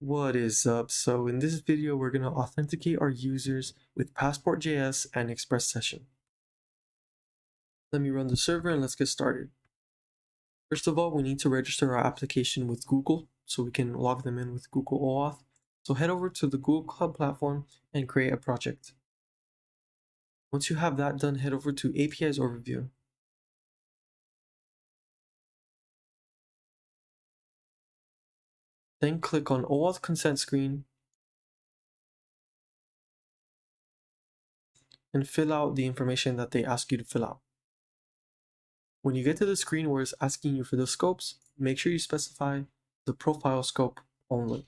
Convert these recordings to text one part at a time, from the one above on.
What is up? So in this video, we're going to authenticate our users with PassportJS and Express Session. Let me run the server and let's get started. First of all, we need to register our application with Google so we can log them in with Google OAuth. So head over to the Google Cloud platform and create a project. Once you have that done, head over to APIs Overview. Then click on OAuth consent screen and fill out the information that they ask you to fill out. When you get to the screen where it's asking you for the scopes, make sure you specify the profile scope only.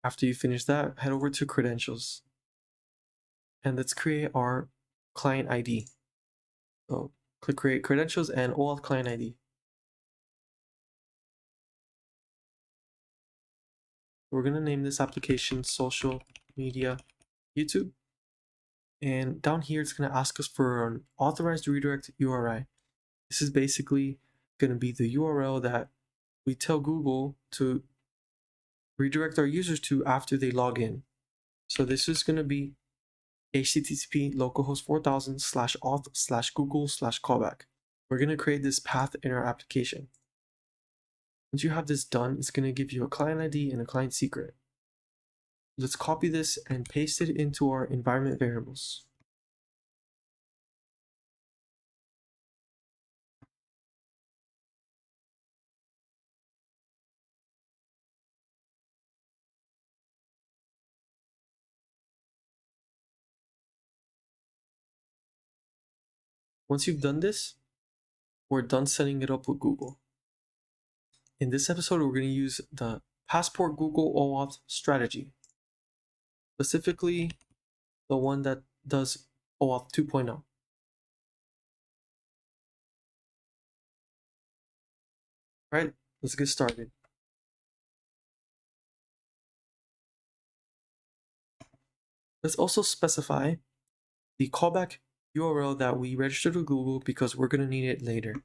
After you finish that, head over to credentials and let's create our client ID. So click create credentials and OAuth client ID. We're going to name this application social media YouTube. And down here, it's going to ask us for an authorized redirect URI. This is basically going to be the URL that we tell Google to redirect our users to after they log in. So this is going to be http localhost 4000/auth/google/callback. We're going to create this path in our application. Once you have this done, it's going to give you a client ID and a client secret. Let's copy this and paste it into our environment variables. Once you've done this, we're done setting it up with Google. In this episode, we're going to use the Passport Google OAuth strategy, specifically the one that does OAuth 2.0. Alright, let's get started. Let's also specify the callback URL that we registered with Google because we're going to need it later.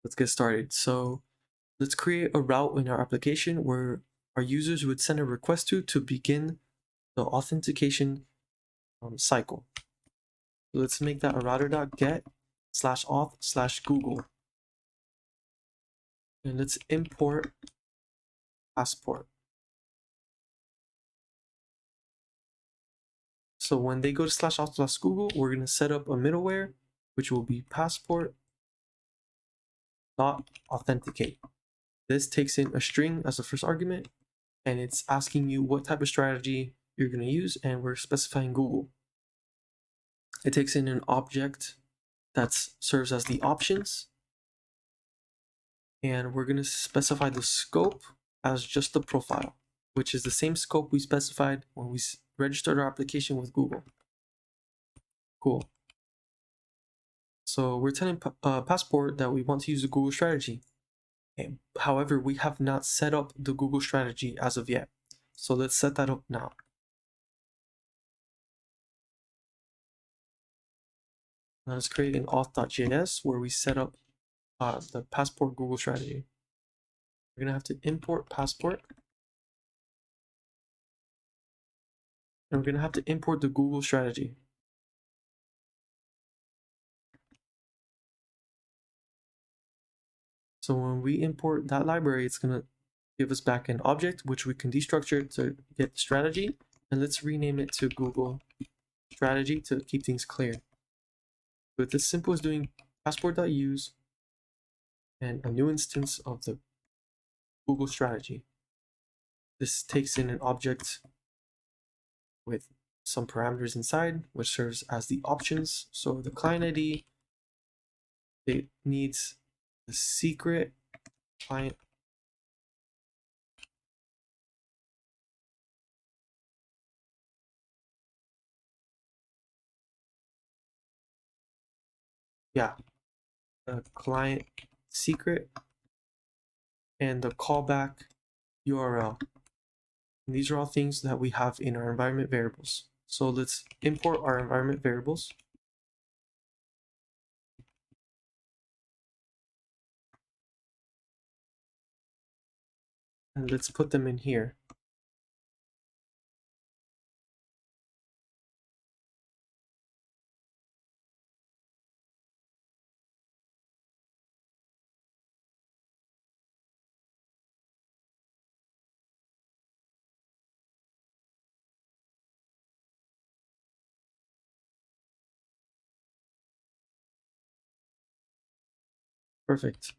Let's get started. So let's create a route in our application where our users would send a request to begin the authentication cycle. So let's make that a router.get/auth/Google. And let's import passport. So when they go to /auth/Google, we're going to set up a middleware, which will be passport.authenticate. This takes in a string as the first argument, and it's asking you what type of strategy you're going to use, and we're specifying Google. It takes in an object that serves as the options, and we're going to specify the scope as just the profile, which is the same scope we specified when we registered our application with Google. Cool. So we're telling Passport that we want to use the Google strategy. However, we have not set up the Google strategy as of yet. So let's set that up now. Now let's create an auth.js where we set up the Passport Google strategy. We're going to have to import Passport. And we're going to have to import the Google strategy. So when we import that library, it's going to give us back an object, which we can destructure to get strategy. And let's rename it to Google strategy to keep things clear. So it's as simple as doing passport.use and a new instance of the Google strategy. This takes in an object with some parameters inside, which serves as the options. So the client ID, it needs the secret client yeah, the client secret and the callback URL. And these are all things that we have in our environment variables. So let's import our environment variables. And let's put them in here. Perfect.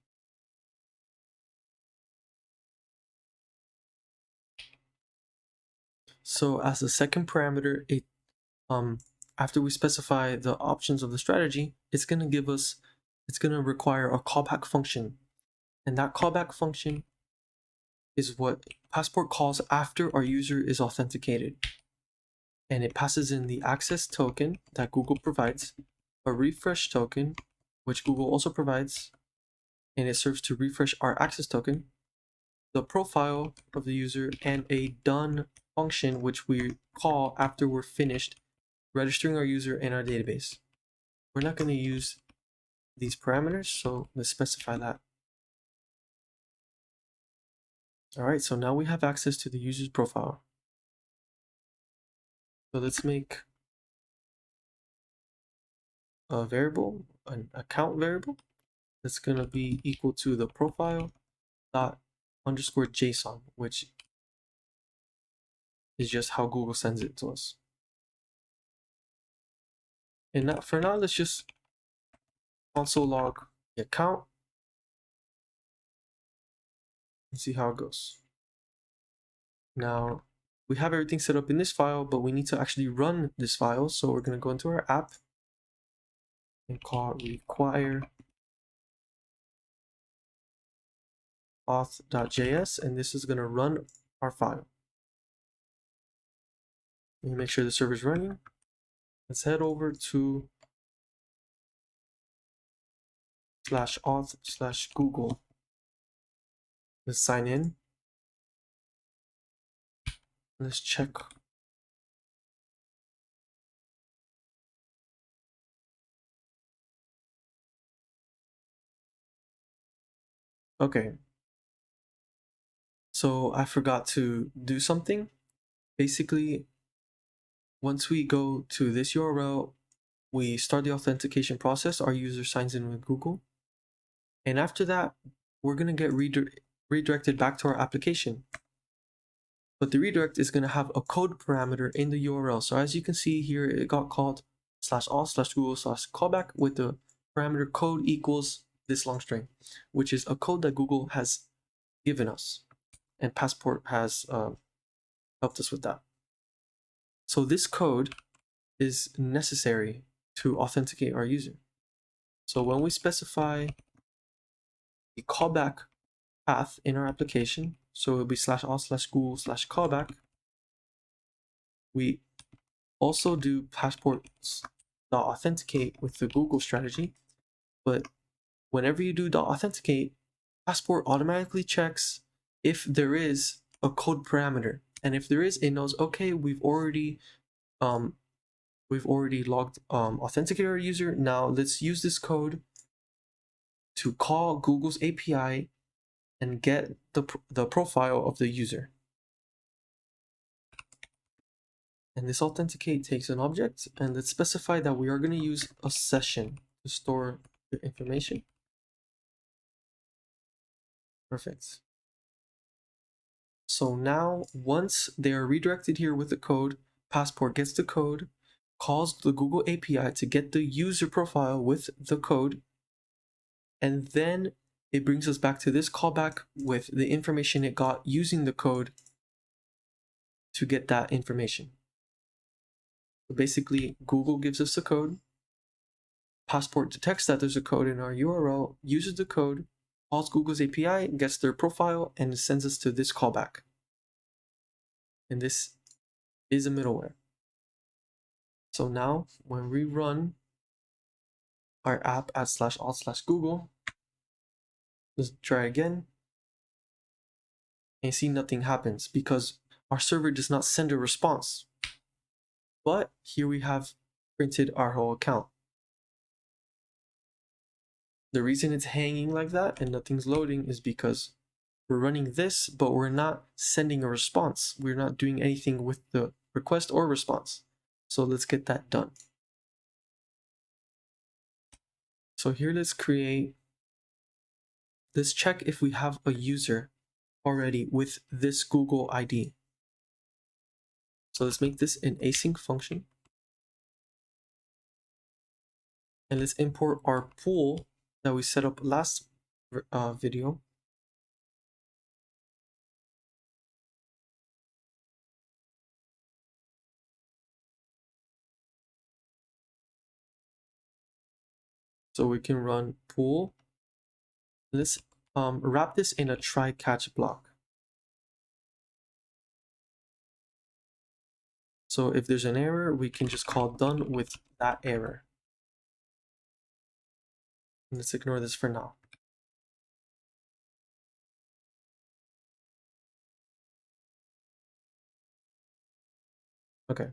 So as a second parameter, after we specify the options of the strategy, it's gonna require a callback function. And that callback function is what Passport calls after our user is authenticated. And it passes in the access token that Google provides, a refresh token, which Google also provides, and it serves to refresh our access token, the profile of the user, and a done function, which we call after we're finished registering our user in our database. We're not going to use these parameters, so let's specify that. All right, so now we have access to the user's profile. So let's make a variable, an account variable, that's going to be equal to the profile dot underscore JSON, which is just how Google sends it to us. And now, for now, let's just console log the account and see how it goes. Now, we have everything set up in this file, but we need to actually run this file. So we're going to go into our app and call require auth.js, and this is going to run our file. Let me make sure the server's running. Let's head over to /auth/Google. Let's sign in. Let's check. Okay. So I forgot to do something. Basically, once we go to this URL, we start the authentication process. Our user signs in with Google. And after that, we're going to get redirected back to our application. But the redirect is going to have a code parameter in the URL. So as you can see here, it got called /auth/Google/callback with the parameter code equals this long string, which is a code that Google has given us. And Passport has helped us with that. So this code is necessary to authenticate our user. So when we specify the callback path in our application, so it'll be /auth/Google/callback, we also do passport.authenticate with the Google strategy, but whenever you do .authenticate, Passport automatically checks if there is a code parameter, and if there is, it knows, okay, we've already logged authenticated our user. Now let's use this code to call Google's API and get the profile of the user. And this authenticate takes an object, and let's specify that we are going to use a session to store the information. Perfect. So now, once they are redirected here with the code, Passport gets the code, calls the Google API to get the user profile with the code, and then it brings us back to this callback with the information it got using the code to get that information. So basically, Google gives us the code, Passport detects that there's a code in our URL, uses the code, calls Google's API, gets their profile, and sends us to this callback. And this is a middleware. So now, when we run our app at /alt/Google. Let's try again. And see nothing happens because our server does not send a response. But here we have printed our whole account. The reason it's hanging like that and nothing's loading is because we're running this, but we're not sending a response. We're not doing anything with the request or response. So let's get that done. So here, let's check if we have a user already with this Google ID. So let's make this an async function. And let's import our pool that we set up last video. So we can run pool. Let's wrap this in a try catch block. So if there's an error, we can just call done with that error. And let's ignore this for now. Okay,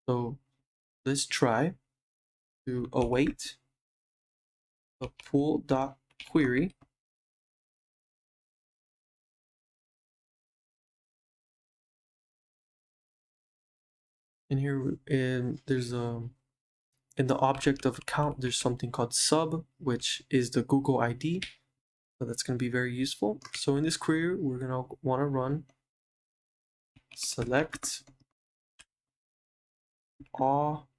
so let's try to await a pool.query. And here there's in the object of account, there's something called sub, which is the Google ID. So that's going to be very useful. So in this query, we're going to want to run select all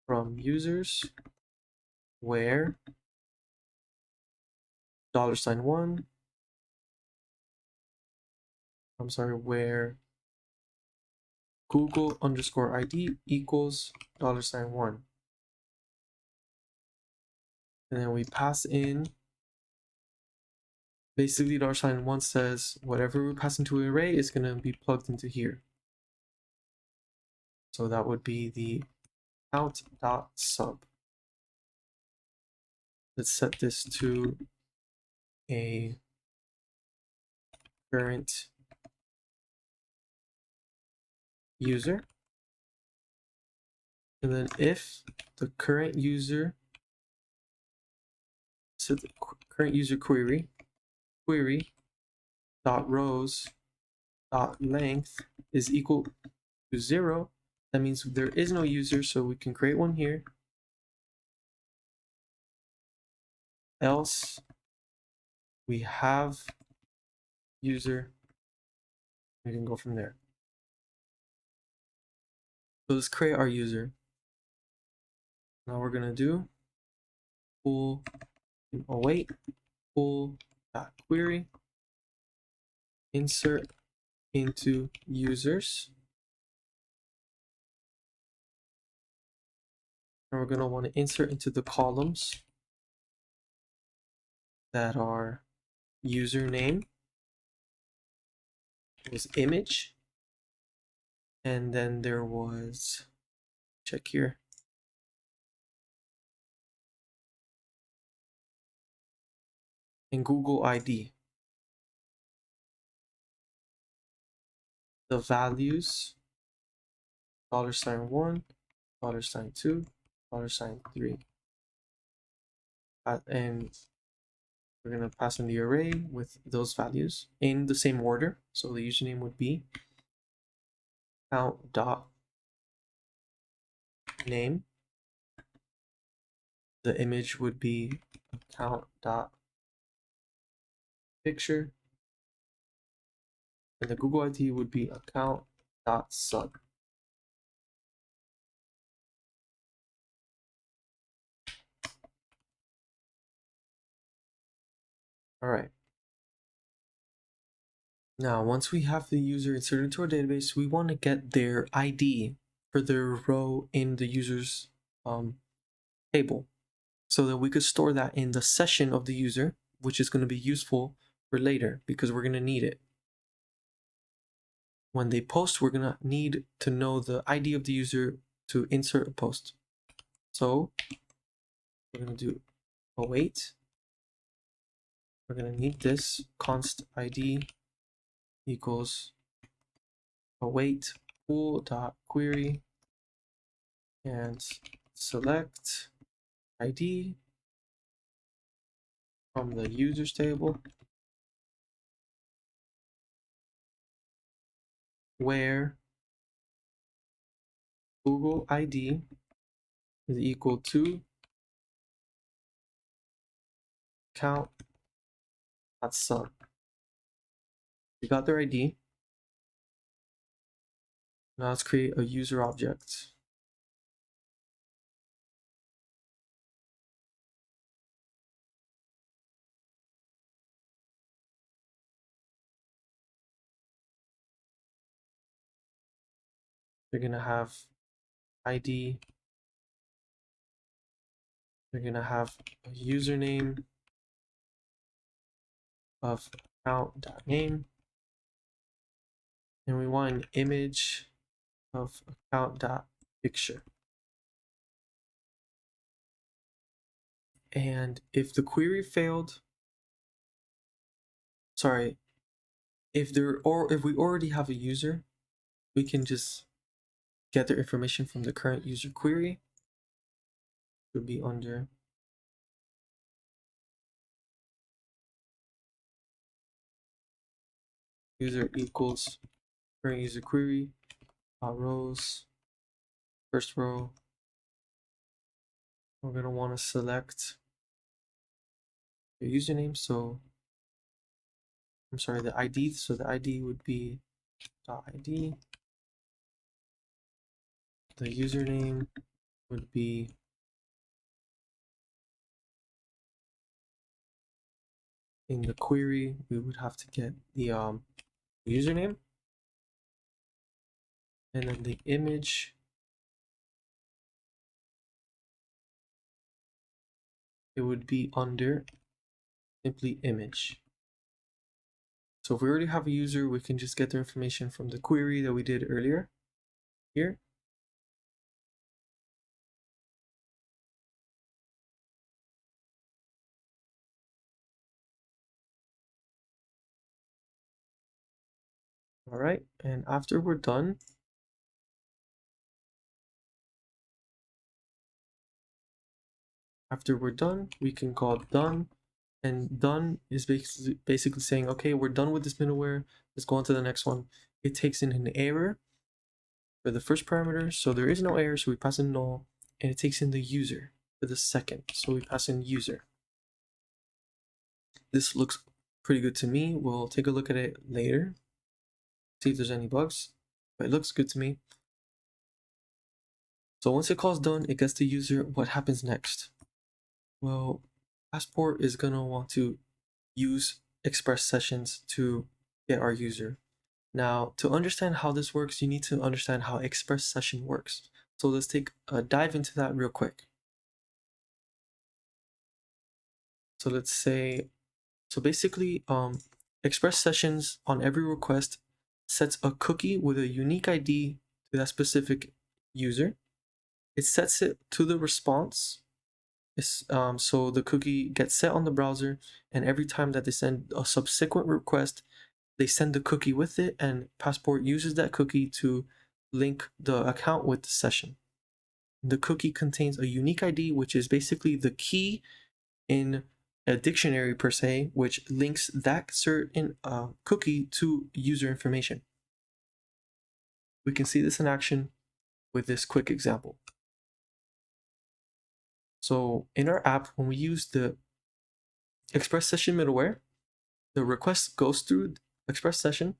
from users where $1, where Google underscore ID equals $1. And then we pass in, basically $1 says whatever we pass into an array is going to be plugged into here. So that would be the count.sub. Let's set this to a current user. And then if the current user, so the current user query dot rows dot length is equal to 0, that means there is no user, so we can create one here. Else we have user. We can go from there. So let's create our user. Now we're gonna do pool await pool dot query insert into users. And we're gonna want to insert into the columns that are username was image, and then there was, check here, and Google ID. The values $1, $2, $3. And we're gonna pass in the array with those values in the same order. So the username would be account.name. The image would be account.picture. And the Google ID would be account.sub. All right. Now, once we have the user inserted into our database, we want to get their ID for their row in the user's table, so that we could store that in the session of the user, which is going to be useful for later because we're going to need it. When they post, we're going to need to know the ID of the user to insert a post. So we're going to do await. We're going to need this const id equals await pool.query and select id from the users table where Google ID is equal to count.sub. We got their ID. Now let's create a user object. They're gonna have ID. They're gonna have a username of account.name, and we want an image of account.picture. And if the query failed, sorry, if we already have a user, we can just get their information from the current user query. It would be under user equals current user query, rows, first row. We're gonna want to select the username, so I'm sorry, the ID. So the ID would be .id. The username would be in the query. We would have to get the username, and then the image. It would be under simply image. So if we already have a user, we can just get their information from the query that we did earlier here. All right, and after we're done, we can call done, and done is basically saying, okay, we're done with this middleware. Let's go on to the next one. It takes in an error for the first parameter, so there is no error, so we pass in null, and it takes in the user for the second, so we pass in user. This looks pretty good to me. We'll take a look at it later, see if there's any bugs, but it looks good to me. So once it calls done, it gets the user. What happens next? Well, Passport is gonna want to use express sessions to get our user. Now, to understand how this works, you need to understand how express session works. So let's take a dive into that real quick. So let's say, so basically, express sessions on every request sets a cookie with a unique ID to that specific user. It sets it to the response. So the cookie gets set on the browser, and every time that they send a subsequent request, they send the cookie with it, and Passport uses that cookie to link the account with the session. The cookie contains a unique ID, which is basically the key in a dictionary per se, which links that certain cookie to user information. We can see this in action with this quick example. So in our app, when we use the express session middleware, the request goes through express session,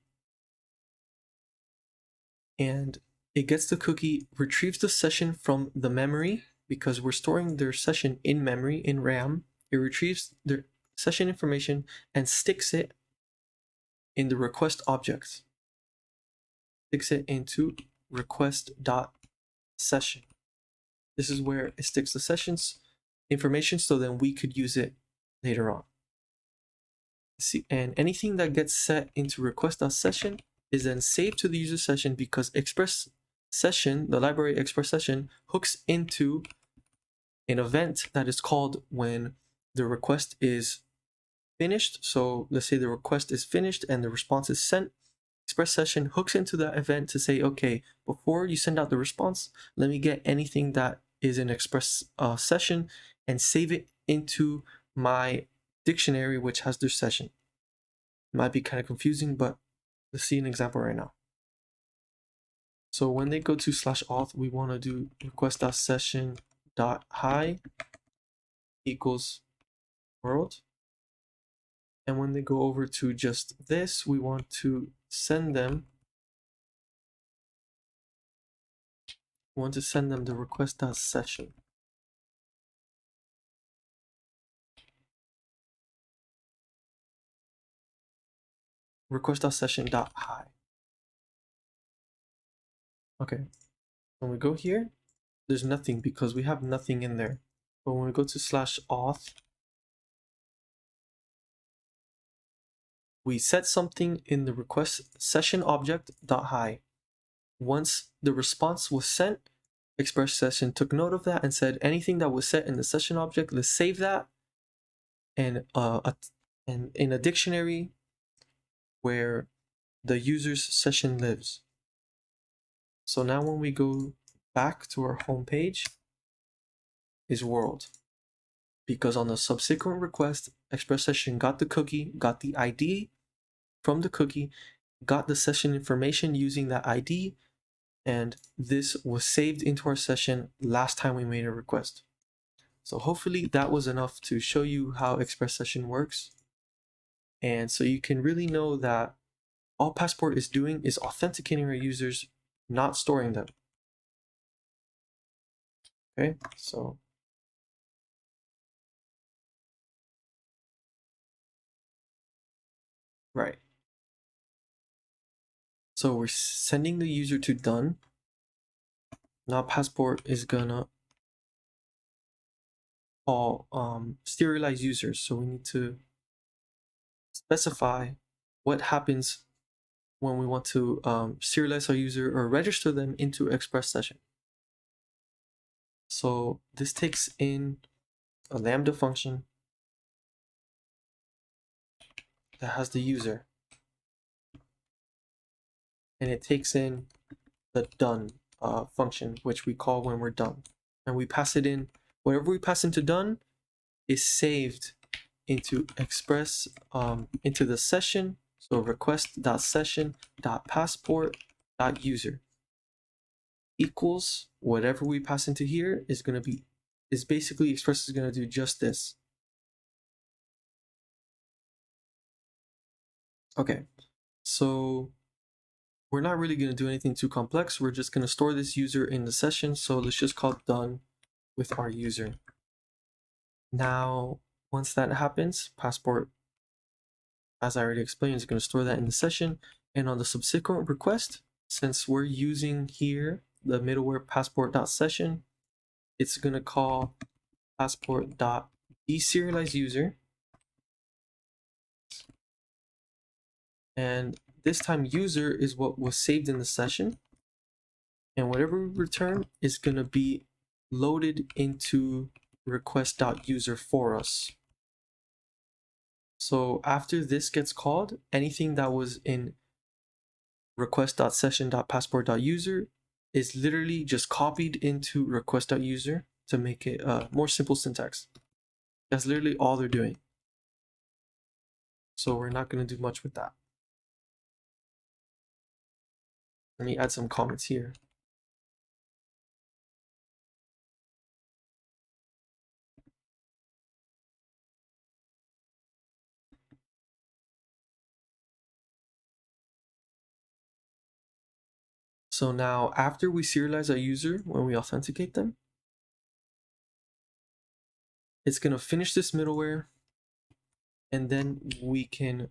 and it gets the cookie, retrieves the session from the memory, because we're storing their session in memory, in RAM. It retrieves their session information and sticks it in the request object. Sticks it into request.session. This is where it sticks the sessions information, so then we could use it later on. See, and anything that gets set into request.session is then saved to the user session, because express session, the library express session, hooks into an event that is called when the request is finished. So let's say the request is finished and the response is sent. Express session hooks into that event to say, okay, before you send out the response, let me get anything that is in express session and save it into my dictionary, which has their session. It might be kind of confusing, but let's see an example right now. So when they go to /auth, we want to do request.session.hi equals world. And when they go over to just this, we want to send them the request.session. request.session.hi. Okay, when we go here, there's nothing because we have nothing in there. But when we go to /auth, we set something in the request session object.hi. Once the response was sent, Express Session took note of that and said anything that was set in the session object, let's save that and in a dictionary where the user's session lives. So now when we go back to our home page is world, because on the subsequent request, Express Session got the cookie, got the ID from the cookie, got the session information using that ID, and this was saved into our session last time we made a request. So hopefully that was enough to show you how Express Session works. And so you can really know that all Passport is doing is authenticating our users, not storing them. Okay, so right. So we're sending the user to done. Now Passport is gonna call serialize users. So we need to specify what happens when we want to serialize our user or register them into Express Session. So this takes in a Lambda function that has the user, and it takes in the done function, which we call when we're done. And we pass it in, whatever we pass into done is saved into Express, into the session. So request.session.passport.user equals whatever we pass into here is basically Express is going to do just this. Okay, so we're not really going to do anything too complex. We're just going to store this user in the session. So let's just call it done with our user. Now, once that happens, Passport, as I already explained, is going to store that in the session. And on the subsequent request, since we're using here the middleware passport.session, it's going to call passport.deserializeUser. And this time user is what was saved in the session. And whatever we return is going to be loaded into request.user for us. So after this gets called, anything that was in request.session.passport.user is literally just copied into request.user to make it more simple syntax. That's literally all they're doing. So we're not going to do much with that. Let me add some comments here. So now after we serialize a user, when we authenticate them, it's going to finish this middleware, and then we can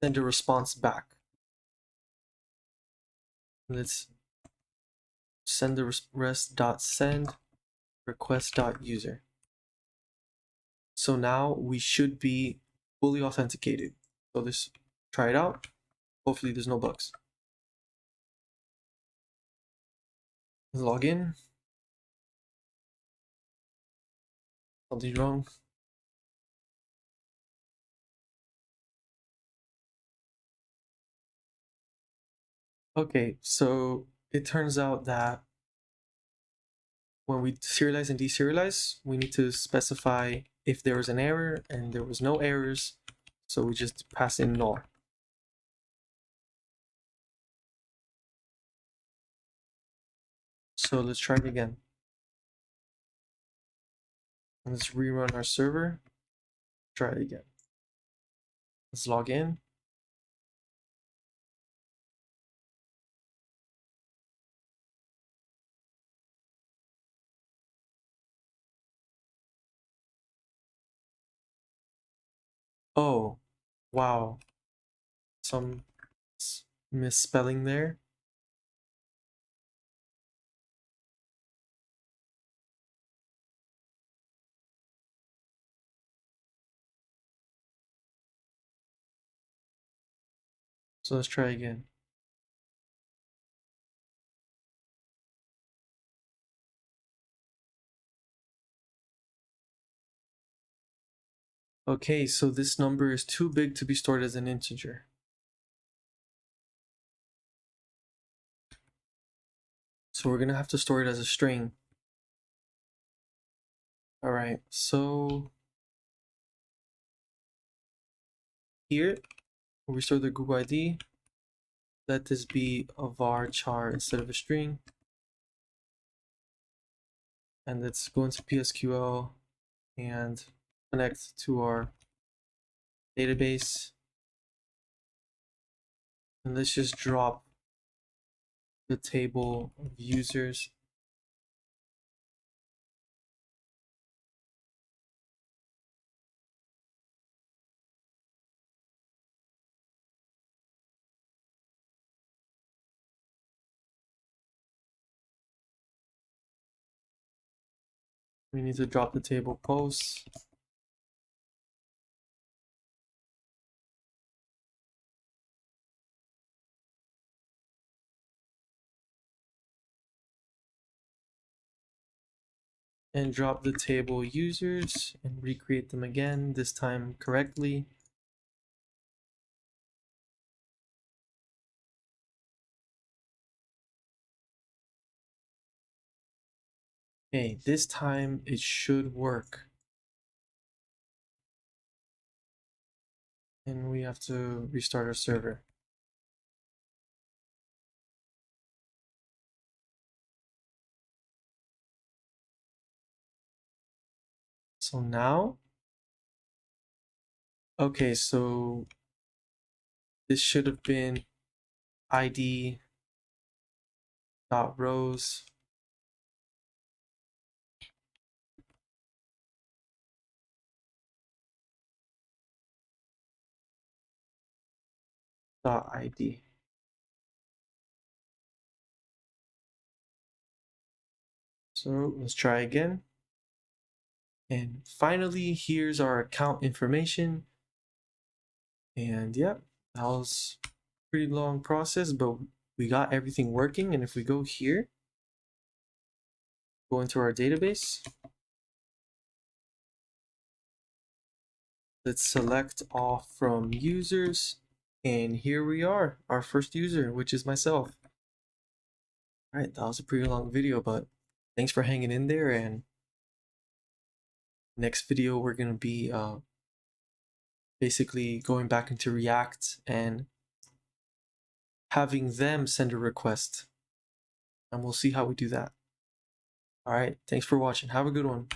send a response back. Let's send the rest.send request.user. So now we should be fully authenticated. So let's try it out. Hopefully there's no bugs. Let's log in. Something's wrong. Okay, so it turns out that when we serialize and deserialize, we need to specify if there was an error, and there was no errors, so we just pass in null. So let's try it again. Let's rerun our server. Try it again. Let's log in. Oh, wow. Some misspelling there. So let's try again. Okay, so this number is too big to be stored as an integer. So we're gonna have to store it as a string. All right, so here, where we store the Google ID, let this be a var char instead of a string. And let's go into PSQL and connect to our database. And let's just drop the table of users. We need to drop the table posts. And drop the table users and recreate them again, this time correctly. Okay, this time it should work. And we have to restart our server. So now, okay, so this should have been id.rows .id. So let's try again. And finally, here's our account information. And yeah, that was a pretty long process, but we got everything working. And if we go here, go into our database, let's select all from users. And here we are, our first user, which is myself. All right, that was a pretty long video, but thanks for hanging in there. And next video, we're going to be basically going back into React and having them send a request. And we'll see how we do that. All right, thanks for watching. Have a good one.